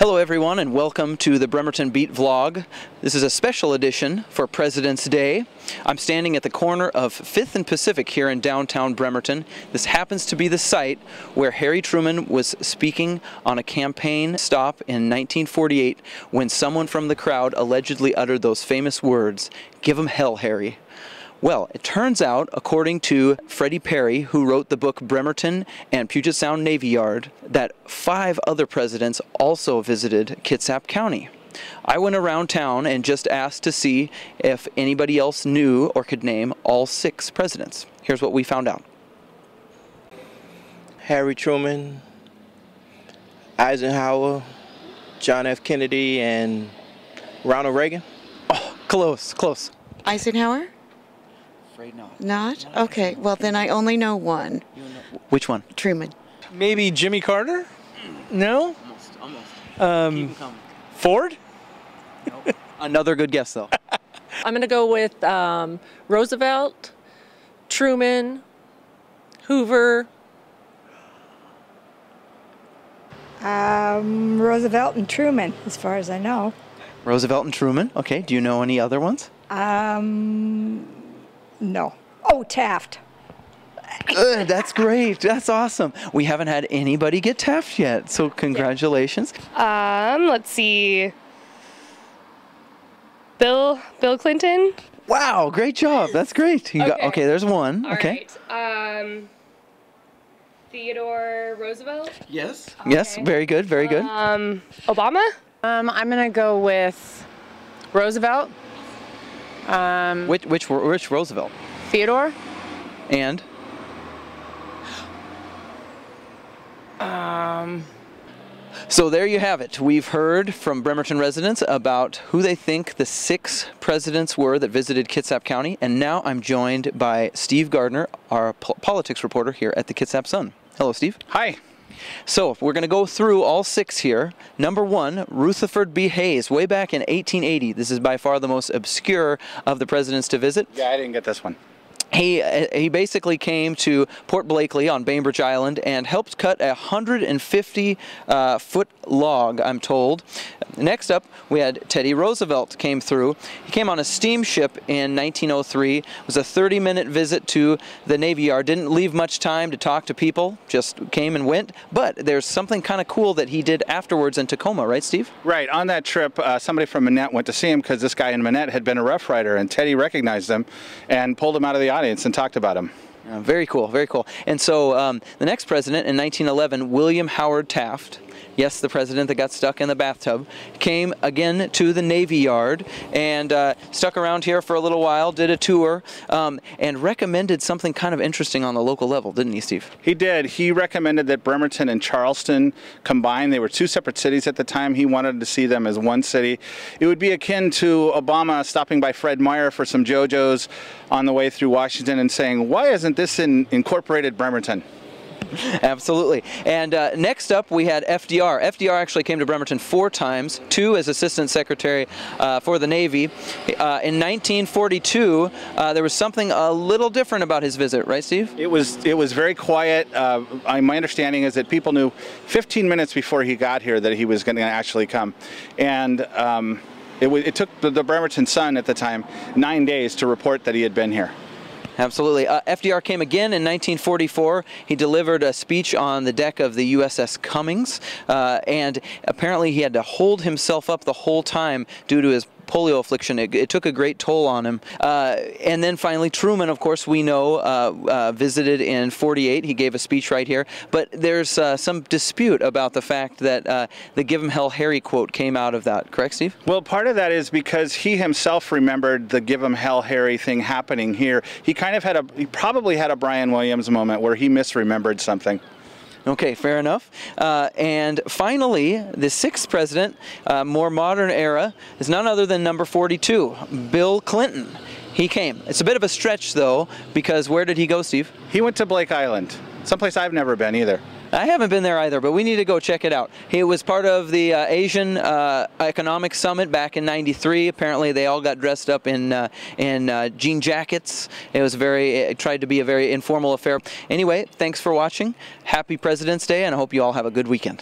Hello everyone and welcome to the Bremerton Beat vlog. This is a special edition for President's Day. I'm standing at the corner of 5th and Pacific here in downtown Bremerton. This happens to be the site where Harry Truman was speaking on a campaign stop in 1948 when someone from the crowd allegedly uttered those famous words, "Give 'em hell, Harry." Well, it turns out, according to Freddie Perry, who wrote the book Bremerton and Puget Sound Navy Yard, that 5 other presidents also visited Kitsap County. I went around town and just asked to see if anybody else knew or could name all 6 presidents. Here's what we found out. Harry Truman, Eisenhower, John F. Kennedy, and Ronald Reagan. Oh, close, close. Eisenhower? Afraid not. Not? Okay, well then I only know one. Which one? Truman. Maybe Jimmy Carter? No? Almost. Ford? Nope. Another good guess though. I'm going to go with Roosevelt, Truman, Hoover. Roosevelt and Truman, as far as I know. Roosevelt and Truman. Okay, do you know any other ones? No. Oh, Taft. Good, that's great. That's awesome. We haven't had anybody get Taft yet, so congratulations. Let's see. Bill Clinton. Wow, great job. That's great. You got, okay, there's one. All okay. right. Theodore Roosevelt. Yes. Okay. Yes, very good, very good. Obama. I'm gonna go with Roosevelt. Which Roosevelt? Theodore. And? So there you have it. We've heard from Bremerton residents about who they think the 6 presidents were that visited Kitsap County, and now I'm joined by Steve Gardner, our politics reporter here at the Kitsap Sun. Hello, Steve. Hi. So we're going to go through all 6 here. Number 1, Rutherford B. Hayes, way back in 1880. This is by far the most obscure of the presidents to visit. Yeah, I didn't get this one. He basically came to Port Blakely on Bainbridge Island and helped cut a 150-foot log, I'm told. Next up, we had Teddy Roosevelt came through. He came on a steamship in 1903. It was a 30-minute visit to the Navy Yard. Didn't leave much time to talk to people, just came and went. But there's something kind of cool that he did afterwards in Tacoma, right, Steve? Right. On that trip, somebody from Manette went to see him because this guy in Manette had been a Rough Rider, and Teddy recognized him and pulled him out of the audience and talked about him. Very cool, very cool. And so the next president in 1911, William Howard Taft, yes, the president that got stuck in the bathtub, came again to the Navy Yard and stuck around here for a little while, did a tour, and recommended something kind of interesting on the local level, didn't he, Steve? He did. He recommended that Bremerton and Charleston combine. They were 2 separate cities at the time. He wanted to see them as one city. It would be akin to Obama stopping by Fred Meyer for some JoJo's on the way through Washington and saying, "Why isn't this in incorporated Bremerton?" Absolutely. And next up we had FDR. FDR actually came to Bremerton 4 times, 2 as Assistant Secretary for the Navy. In 1942, there was something a little different about his visit, right, Steve? It was very quiet. My understanding is that people knew 15 minutes before he got here that he was going to actually come. And it took the Bremerton Sun at the time 9 days to report that he had been here. Absolutely. FDR came again in 1944. He delivered a speech on the deck of the USS Cummings, and apparently he had to hold himself up the whole time due to his polio affliction. It took a great toll on him. And then finally, Truman, of course, we know, visited in 48. He gave a speech right here. But there's some dispute about the fact that the "Give 'em hell, Harry" quote came out of that. Correct, Steve? Well, part of that is because he himself remembered the "Give 'em hell, Harry" thing happening here. He kind of he probably had a Brian Williams moment where he misremembered something. Okay, fair enough. And finally, the 6th president, more modern era, is none other than number 42, Bill Clinton. He came. It's a bit of a stretch, though, because where did he go, Steve? He went to Blake Island, someplace I've never been either. I haven't been there either, but we need to go check it out. He was part of the Asian Economic Summit back in '93. Apparently, they all got dressed up in jean jackets. It tried to be a very informal affair. Anyway, thanks for watching. Happy President's Day, and I hope you all have a good weekend.